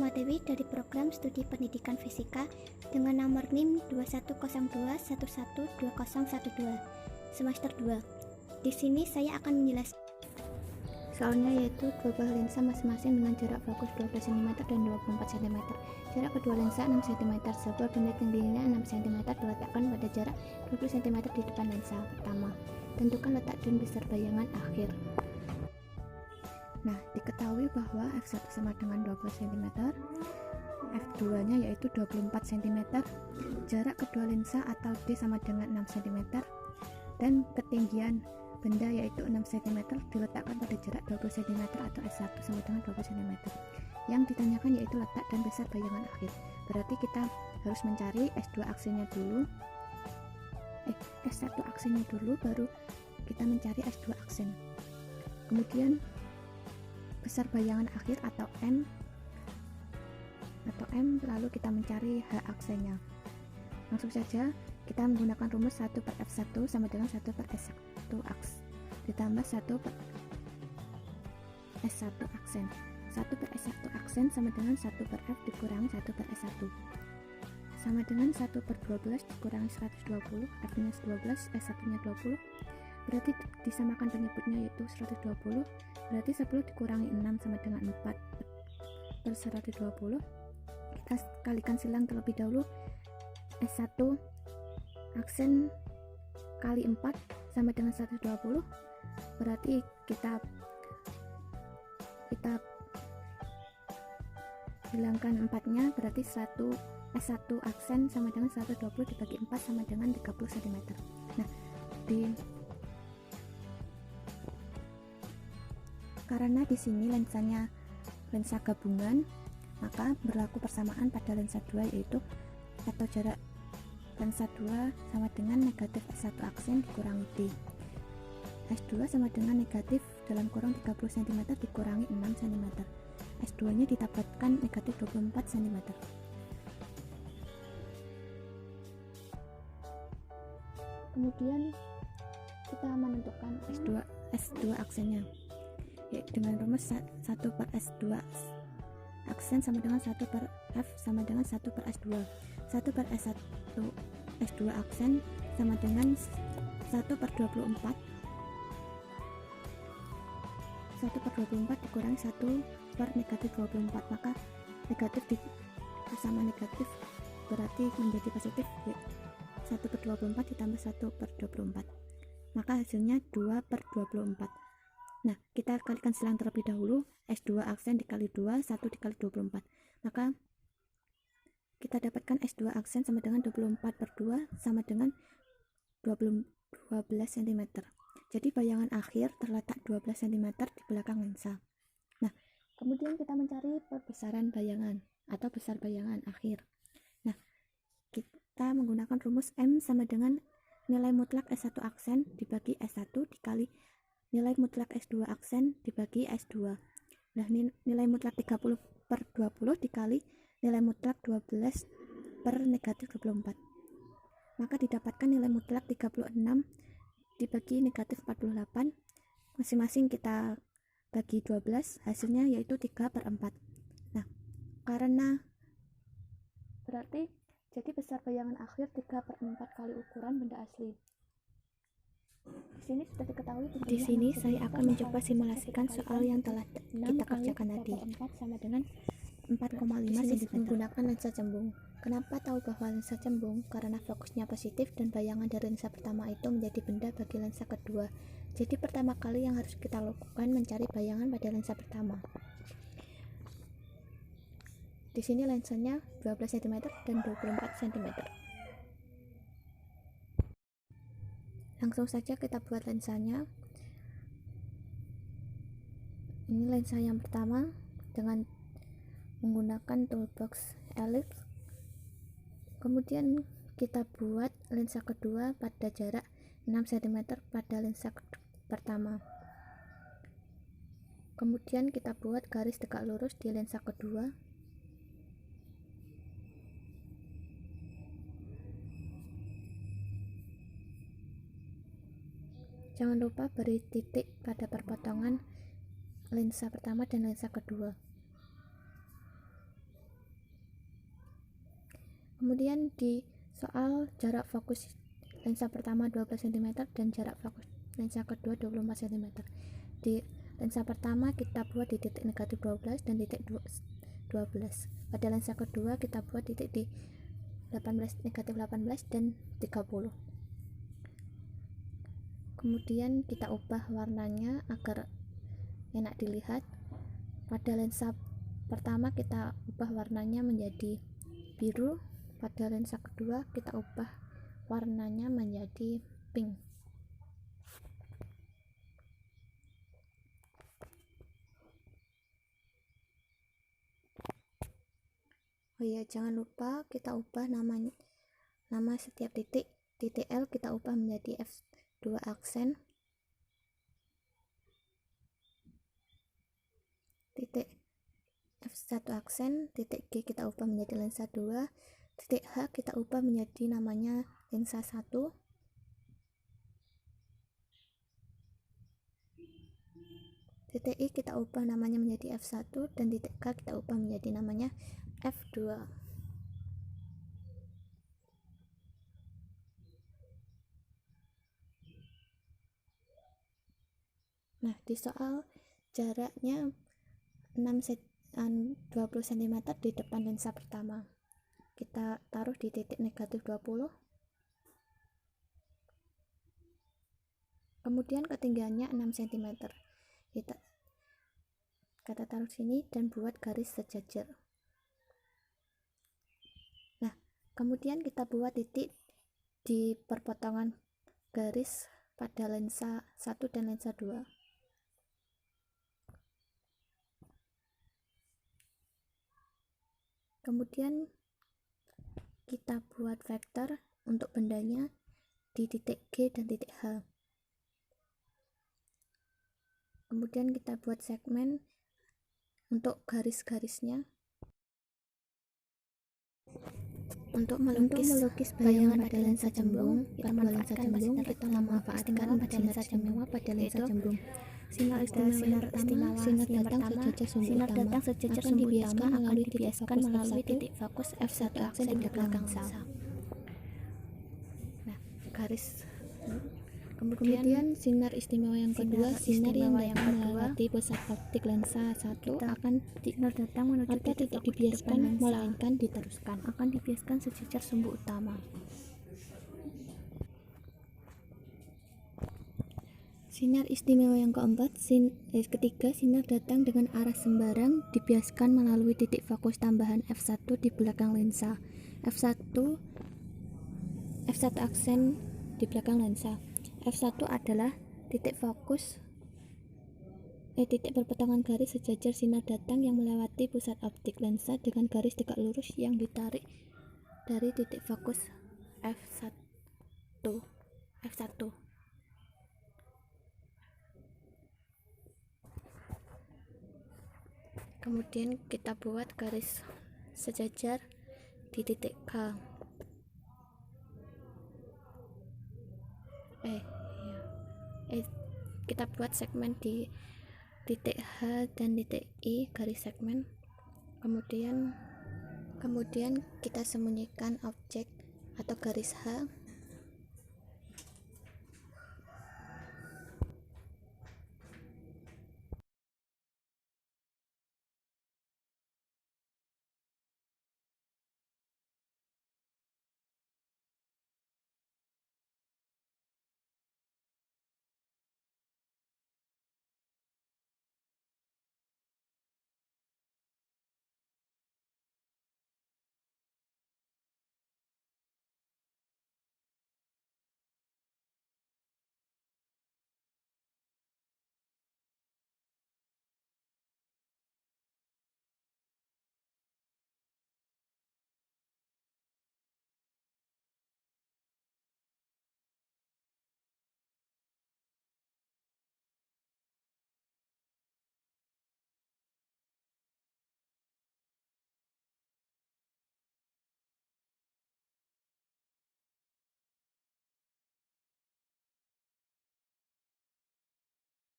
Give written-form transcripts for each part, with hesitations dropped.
Risma Dewi dari program studi pendidikan fisika dengan nomor NIM 2102112012 semester 2. Di sini saya akan menjelaskan soalnya, yaitu dua buah lensa masing-masing dengan jarak fokus 12 cm dan 24 cm. Jarak kedua lensa 6 cm. Sebuah benda tingginya 6 cm diletakkan pada jarak 20 cm di depan lensa pertama. Tentukan letak dan besar bayangan akhir. Nah, diketahui bahwa f1 sama dengan 20 cm, f2 nya yaitu 24 cm, jarak kedua lensa atau D sama dengan 6 cm, dan ketinggian benda yaitu 6 cm diletakkan pada jarak 20 cm atau S1 sama dengan 20 cm. Yang ditanyakan yaitu letak dan besar bayangan akhir. Berarti kita harus mencari S2 aksenya dulu, S1 aksenya dulu, baru kita mencari S2 aksen. Kemudian besar bayangan akhir atau M, lalu kita mencari H aksennya. Langsung saja kita menggunakan rumus 1 per F1 sama dengan 1 per S1 aks ditambah 1 per S1 aksen. 1 per S1 aksen sama dengan 1 per F dikurangi 1 per S1 sama dengan 1 per 12 dikurangi 120, F nya 12, S1 nya 20, berarti disamakan penyebutnya yaitu 120, berarti 10 dikurangi 6 sama dengan 4 per 120. Kita kalikan silang terlebih dahulu. S1 aksen kali 4 sama dengan 120, berarti kita hilangkan 4 nya, berarti S1 aksen sama dengan 120 dibagi 4 sama dengan 30 cm. Nah, karena di sini lensanya lensa gabungan, maka berlaku persamaan pada lensa 2, yaitu atau jarak lensa 2 sama dengan negatif S1 aksen dikurangi D. S2 sama dengan negatif dalam kurung 30 cm dikurangi 6 cm. S2 nya didapatkan negatif 24 cm. Kemudian kita menentukan S2 aksennya, yaitu dengan rumus 1 per S2 aksen sama dengan 1 per F sama dengan 1 per S2. 1 per S1 S2 aksen sama dengan 1 per 24. 1 per 24 dikurangi 1 per negatif 24, maka negatif sama negatif berarti menjadi positif, 1 per 24 ditambah 1 per 24, maka hasilnya 2 per 24. Nah, kita kalikan silang terlebih dahulu. S2 aksen dikali 2, 1 dikali 24, maka kita dapatkan S2 aksen sama dengan 24 per 2 sama dengan 12 cm. Jadi bayangan akhir terletak 12 cm di belakang lensa. Nah, kemudian kita mencari perbesaran bayangan atau besar bayangan akhir. Nah, kita menggunakan rumus M sama dengan nilai mutlak S1 aksen dibagi S1 dikali nilai mutlak S2 aksen dibagi S2. Nah, nilai mutlak 30 per 20 dikali nilai mutlak 12 per negatif 24, maka didapatkan nilai mutlak 36 dibagi negatif 48, masing-masing kita bagi 12, hasilnya yaitu 3 per 4. Nah, karena berarti jadi besar bayangan akhir 3 per 4 kali ukuran benda asli. Di sini sudah diketahui. Di sini saya akan mencoba simulasikan soal yang telah kita kerjakan tadi. Sama dengan 4,5 cm menggunakan lensa cembung. Kenapa tahu bahwa lensa cembung? Karena fokusnya positif dan bayangan dari lensa pertama itu menjadi benda bagi lensa kedua. Jadi pertama kali yang harus kita lakukan mencari bayangan pada lensa pertama. Di sini lensanya 12 cm dan 24 cm. Langsung saja kita buat lensanya. Ini lensa yang pertama dengan menggunakan toolbox ellipse. Kemudian kita buat lensa kedua pada jarak 6 cm pada lensa pertama. Kemudian kita buat garis tegak lurus di lensa kedua. Jangan lupa beri titik pada perpotongan lensa pertama dan lensa kedua. Kemudian di soal jarak fokus lensa pertama 12 cm dan jarak fokus lensa kedua 24 cm. Di lensa pertama kita buat di titik negatif 12 dan titik 12. Pada lensa kedua kita buat titik di 18, negatif 18 dan 30. Kemudian kita ubah warnanya agar enak dilihat. Pada lensa pertama kita ubah warnanya menjadi biru, pada lensa kedua kita ubah warnanya menjadi pink. Oh ya, jangan lupa kita ubah nama setiap titik. Titik L kita ubah menjadi F2 aksen. Titik F1 aksen, titik G kita ubah menjadi lensa 2, titik H kita ubah menjadi namanya lensa 1. Titik I kita ubah namanya menjadi F1 dan titik K kita ubah menjadi namanya F2. Nah, di soal jaraknya 20 cm di depan lensa pertama. Kita taruh di titik negatif 20. Kemudian ketinggiannya 6 cm. Kita taruh sini dan buat garis sejajar. Nah, kemudian kita buat titik di perpotongan garis pada lensa 1 dan lensa 2. Kemudian kita buat vektor untuk bendanya di titik G dan titik H. Kemudian kita buat segmen untuk garis-garisnya. Untuk melukis bayangan pada lensa cembung, kita memanfaatkan pada lensa cembung, sinar istimewa sinar datang sejajar sumbu utama akan dibiaskan melalui titik fokus F1 aksen di belakang lensa. Nah, garis. Kemudian sinar istimewa yang kedua, sinar yang datang melewati pusat optik lensa 1 akan datang menuju titik dibiaskan melainkan diteruskan, akan dibiaskan sejajar sumbu utama. Sinar istimewa yang keempat, ketiga, sinar datang dengan arah sembarang dibiaskan melalui titik fokus tambahan F1 di belakang lensa. F1 aksen di belakang lensa. F1 adalah titik fokus titik perpotongan garis sejajar sinar datang yang melewati pusat optik lensa dengan garis tegak lurus yang ditarik dari titik fokus F1. Kemudian kita buat garis sejajar di titik K. Kita buat segmen di titik H dan titik I, garis segmen. Kemudian kita sembunyikan objek atau garis H.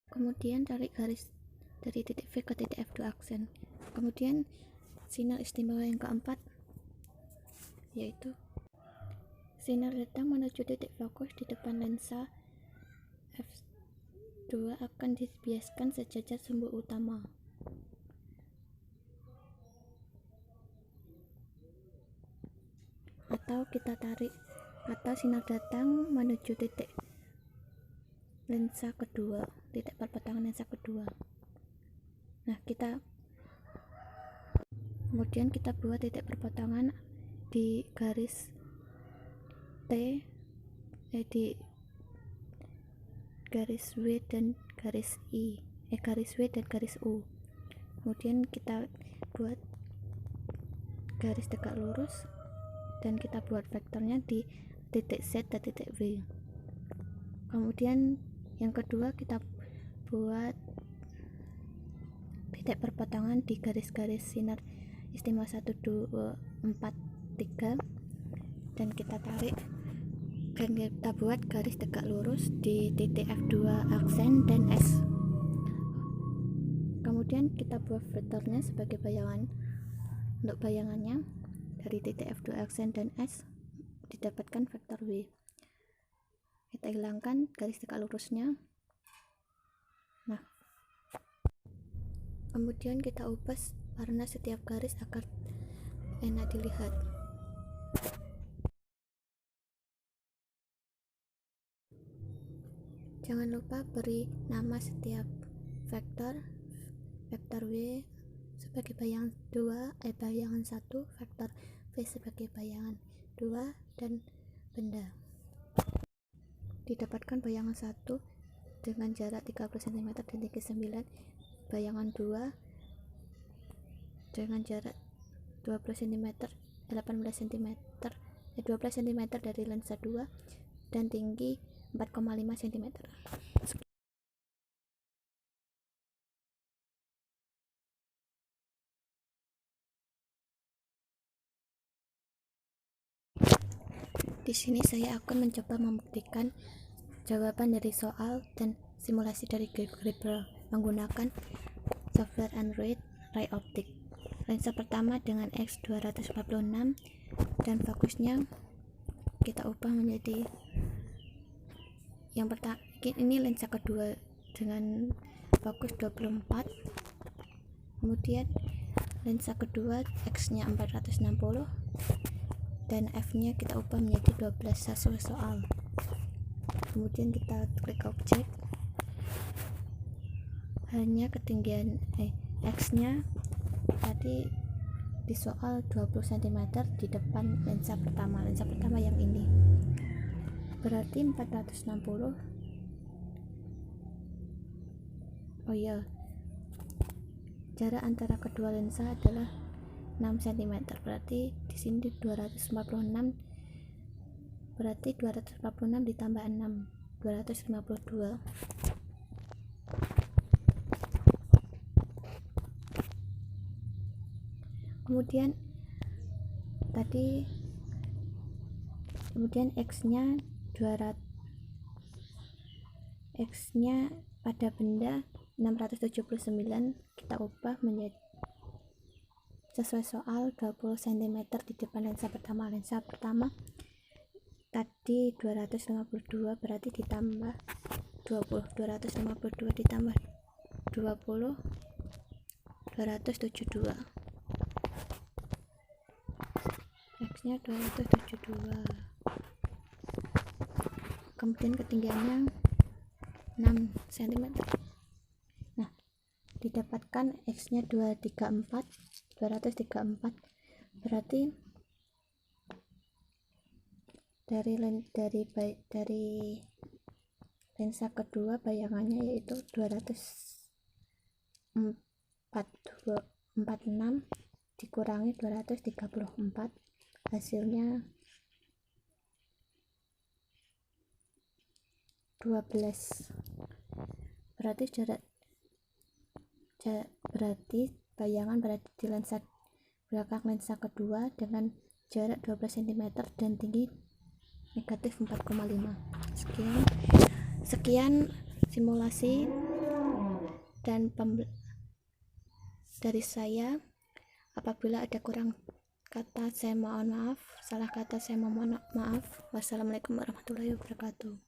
Kemudian tarik garis dari titik V ke titik F2 aksen. Kemudian sinar istimewa yang keempat, yaitu sinar datang menuju titik fokus di depan lensa f2 akan dibiaskan sejajar sumbu utama. Atau kita tarik, atau sinar datang menuju titik lensa kedua, titik perpotongan lensa kedua. Nah, kemudian kita buat titik perpotongan di garis T, di garis W dan garis I, garis W dan garis U. Kemudian kita buat garis tegak lurus dan kita buat vektornya di titik Z dan titik W. Kemudian yang kedua kita buat titik perpotongan di garis-garis sinar istimewa 1, 2, 4, 3 dan kita tarik dan kita buat garis tegak lurus di titik F2 aksen dan S. Kemudian kita buat vektornya sebagai bayangan. Untuk bayangannya dari titik F2 aksen dan S didapatkan vektor W. Kita hilangkan garis tegak lurusnya. Nah, kemudian kita ubah warna setiap garis agar enak dilihat. Jangan lupa beri nama setiap vektor W sebagai bayangan 2, bayangan 1, vektor V sebagai bayangan 2 dan benda. Didapatkan bayangan 1 dengan jarak 30 cm dan tinggi 9, bayangan 2 dengan jarak 20 cm 18 cm 12 cm dari lensa 2 dan tinggi 4,5 cm. Di sini saya akan mencoba membuktikan jawaban dari soal dan simulasi dari Gripper menggunakan software Android Ray Optik. Lensa pertama dengan X246 dan fokusnya kita ubah menjadi yang pertama. Ini lensa kedua dengan fokus 24. Kemudian lensa kedua X-nya 460 dan F-nya kita ubah menjadi 12 sesuai soal. Kemudian kita klik objek, hanya ketinggian X-nya tadi di soal 20 cm di depan lensa pertama yang ini, berarti 460. Oh iya, jarak antara kedua lensa adalah 6 cm, berarti di sini 246, berarti 246 ditambah 6, 252. Kemudian X-nya 200, X-nya pada benda 679 kita ubah menjadi sesuai soal 20 cm di depan lensa pertama. Lensa pertama tadi 252, berarti ditambah 20, 252 ditambah 20, 272. X-nya 272. Kemudian ketinggiannya 6 cm. Nah, didapatkan X-nya 234, berarti dari lensa kedua bayangannya yaitu 246 dikurangi 234, hasilnya 12. Berarti bayangan berada di lensa belakang lensa kedua dengan jarak 12 cm dan tinggi negatif 4,5. Sekian simulasi dan dari saya. Apabila ada kurang kata saya mohon maaf, salah kata saya mohon maaf. Wassalamualaikum warahmatullahi wabarakatuh.